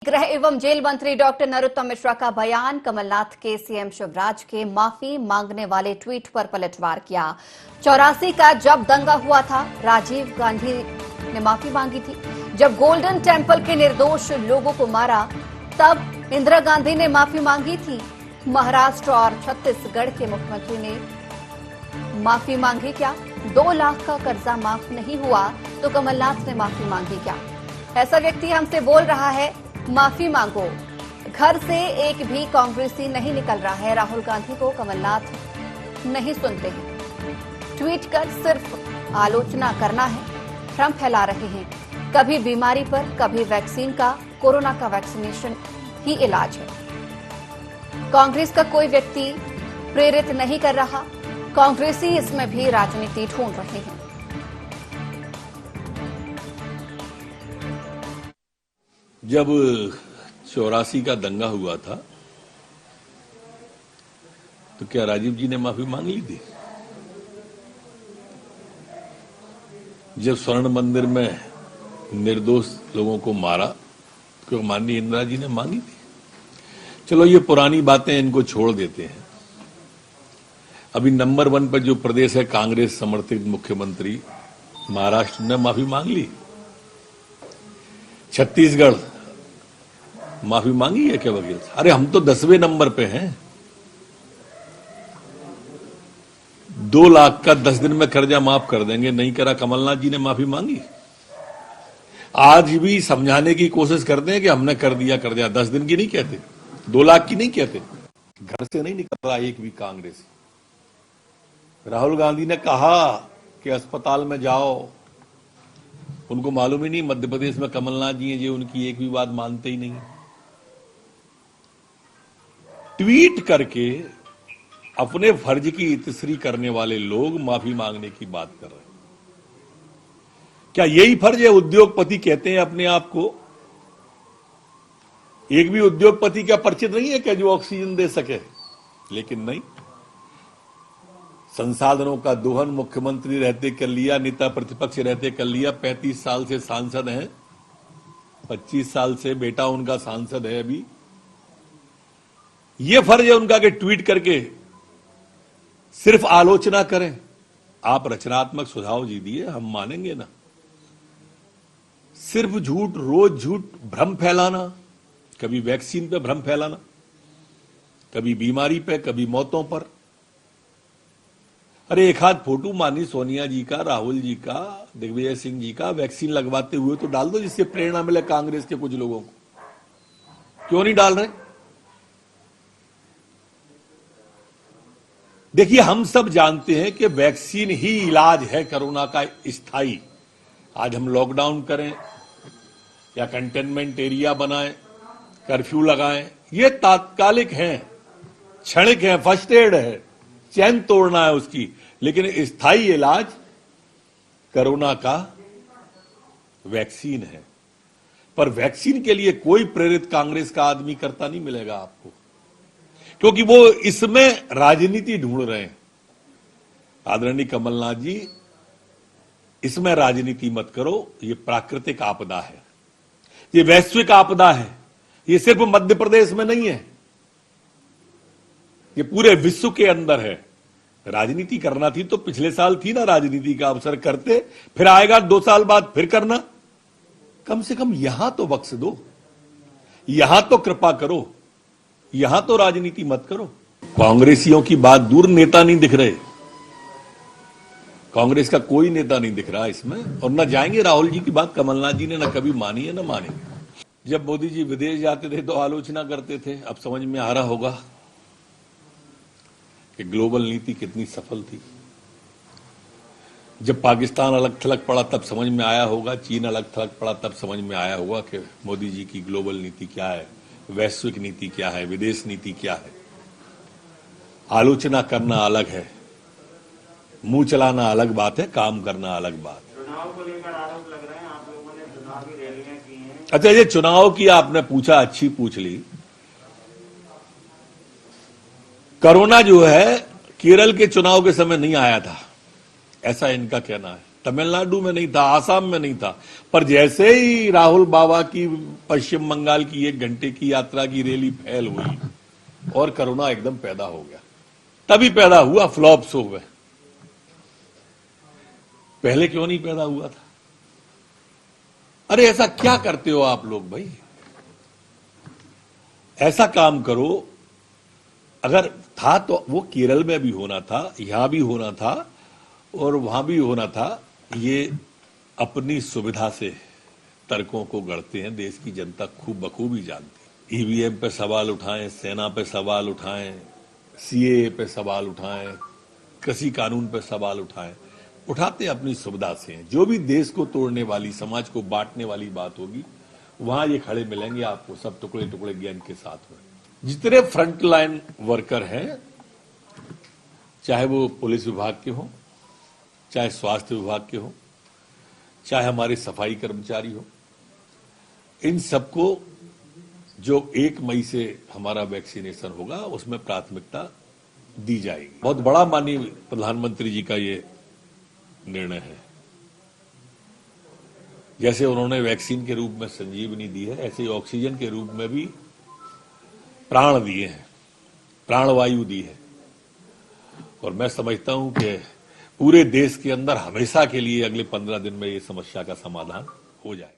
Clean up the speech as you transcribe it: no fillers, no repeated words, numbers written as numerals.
गृह एवं जेल मंत्री डॉक्टर नरोत्तम मिश्रा का बयान, कमलनाथ के सीएम शिवराज के माफी मांगने वाले ट्वीट पर पलटवार किया। 84 का जब दंगा हुआ था, राजीव गांधी ने माफी मांगी थी। जब गोल्डन टेम्पल के निर्दोष लोगों को मारा, तब इंदिरा गांधी ने माफी मांगी थी। महाराष्ट्र और छत्तीसगढ़ के मुख्यमंत्री ने माफी मांगी क्या? 2 लाख का कर्जा माफ नहीं हुआ तो कमलनाथ ने माफी मांगी क्या? ऐसा व्यक्ति हमसे बोल रहा है, माफी मांगो। घर से एक भी कांग्रेसी नहीं निकल रहा है। राहुल गांधी को कमलनाथ नहीं सुनते हैं। ट्वीट कर सिर्फ आलोचना करना है, भ्रम फैला रहे हैं। कभी बीमारी पर, कभी वैक्सीन का। कोरोना का वैक्सीनेशन ही इलाज है। कांग्रेस का कोई व्यक्ति प्रेरित नहीं कर रहा। कांग्रेसी इसमें भी राजनीति ढूंढ रहे हैं। जब 84 का दंगा हुआ था तो क्या राजीव जी ने माफी मांग ली थी? जब स्वर्ण मंदिर में निर्दोष लोगों को मारा तो माननीय इंदिरा जी ने मांगी थी? चलो ये पुरानी बातें, इनको छोड़ देते हैं। अभी नंबर 1 पर जो प्रदेश है कांग्रेस समर्थित मुख्यमंत्री, महाराष्ट्र ने माफी मांग ली। छत्तीसगढ़ माफी मांगी है क्या वकील? अरे हम तो 10वें नंबर पे हैं। 2 लाख का 10 दिन में कर्जा माफ कर देंगे, नहीं करा। कमलनाथ जी ने माफी मांगी। आज भी समझाने की कोशिश करते हैं कि हमने कर दिया कर्जा। 10 दिन की नहीं कहते, 2 लाख की नहीं कहते। घर से नहीं निकल रहा एक भी कांग्रेसी। राहुल गांधी ने कहा कि अस्पताल में जाओ, उनको मालूम ही नहीं मध्य प्रदेश में कमलनाथ जी हैं, जो उनकी एक भी बात मानते ही नहीं। ट्वीट करके अपने फर्ज की इतसरी करने वाले लोग माफी मांगने की बात कर रहे हैं। क्या यही फर्ज है? उद्योगपति कहते हैं अपने आप को। एक भी उद्योगपति क्या परिचित नहीं है क्या जो ऑक्सीजन दे सके? लेकिन नहीं, संसाधनों का दोहन मुख्यमंत्री रहते कर लिया, नेता प्रतिपक्ष रहते कर लिया। 35 साल से सांसद हैं, 25 साल से बेटा उनका सांसद है। अभी ये फर्ज है उनका कि ट्वीट करके सिर्फ आलोचना करें। आप रचनात्मक सुझाव दीजिए, हम मानेंगे ना। सिर्फ झूठ, रोज झूठ, भ्रम फैलाना। कभी वैक्सीन पे भ्रम फैलाना, कभी बीमारी पे, कभी मौतों पर। अरे एक हाथ फोटो मानी सोनिया जी का, राहुल जी का, दिग्विजय सिंह जी का वैक्सीन लगवाते हुए तो डाल दो, जिससे प्रेरणा मिले कांग्रेस के कुछ लोगों को। क्यों नहीं डाल रहे? देखिए, हम सब जानते हैं कि वैक्सीन ही इलाज है कोरोना का स्थायी। आज हम लॉकडाउन करें या कंटेनमेंट एरिया बनाएं, कर्फ्यू लगाएं, ये तात्कालिक हैं, क्षणिक हैं, फर्स्ट एड है, चैन तोड़ना है उसकी। लेकिन स्थायी इलाज कोरोना का वैक्सीन है। पर वैक्सीन के लिए कोई प्रेरित कांग्रेस का आदमी करता नहीं मिलेगा आपको, क्योंकि वो इसमें राजनीति ढूंढ रहे हैं। आदरणीय कमलनाथ जी, इसमें राजनीति मत करो। ये प्राकृतिक आपदा है, ये वैश्विक आपदा है। ये सिर्फ मध्य प्रदेश में नहीं है, ये पूरे विश्व के अंदर है। राजनीति करना थी तो पिछले साल थी ना राजनीति का अवसर, करते। फिर आएगा 2 साल बाद फिर करना। कम से कम यहां तो बख्श दो, यहां तो कृपा करो, यहां तो राजनीति मत करो। कांग्रेसियों की बात दूर, नेता नहीं दिख रहे। कांग्रेस का कोई नेता नहीं दिख रहा इसमें, और न जाएंगे। राहुल जी की बात कमलनाथ जी ने न कभी मानी है न मानेंगे। जब मोदी जी विदेश जाते थे तो आलोचना करते थे। अब समझ में आ रहा होगा कि ग्लोबल नीति कितनी सफल थी। जब पाकिस्तान अलग थलग पड़ा तब समझ में आया होगा, चीन अलग थलग पड़ा तब समझ में आया होगा कि मोदी जी की ग्लोबल नीति क्या है, वैश्विक नीति क्या है, विदेश नीति क्या है। आलोचना करना अलग है, मुंह चलाना अलग बात है, काम करना अलग बात है। चुनाव को लेकर आरोप लग रहे हैं, आप लोगों ने चुनावी रैलियां की हैं। अच्छा, ये चुनाव की आपने पूछा, अच्छी पूछ ली। कोरोना जो है केरल के चुनाव के समय नहीं आया था, ऐसा इनका कहना है। तमिलनाडु में नहीं था, आसाम में नहीं था, पर जैसे ही राहुल बाबा की पश्चिम बंगाल की 1 घंटे की यात्रा की रैली फैल हुई और कोरोना एकदम पैदा हो गया। तभी पैदा हुआ, फ्लॉप्स हो गए। पहले क्यों नहीं पैदा हुआ था? अरे ऐसा क्या करते हो आप लोग भाई? ऐसा काम करो। अगर था तो वो केरल में भी होना था, यहां भी होना था और वहां भी होना था। ये अपनी सुविधा से तर्कों को गढ़ते हैं, देश की जनता खूब बखूबी जानती है। ईवीएम पे सवाल उठाएं, सेना पे सवाल उठाएं, सीएए पे सवाल उठाएं, कृषि कानून पे सवाल उठाएं, उठाते अपनी सुविधा से हैं। जो भी देश को तोड़ने वाली, समाज को बांटने वाली बात होगी, वहां ये खड़े मिलेंगे आपको सब टुकड़े टुकड़े गैंग के साथ में। जितने फ्रंट लाइन वर्कर हैं, चाहे वो पुलिस विभाग के हों, चाहे स्वास्थ्य विभाग के हों, चाहे हमारे सफाई कर्मचारी हो, इन सबको जो 1 मई से हमारा वैक्सीनेशन होगा उसमें प्राथमिकता दी जाएगी। बहुत बड़ा माननीय प्रधानमंत्री जी का ये निर्णय है। जैसे उन्होंने वैक्सीन के रूप में संजीवनी दी है, ऐसे ही ऑक्सीजन के रूप में भी प्राण दिए हैं, प्राणवायु दी है। और मैं समझता हूं कि पूरे देश के अंदर हमेशा के लिए अगले 15 दिन में ये समस्या का समाधान हो जाए।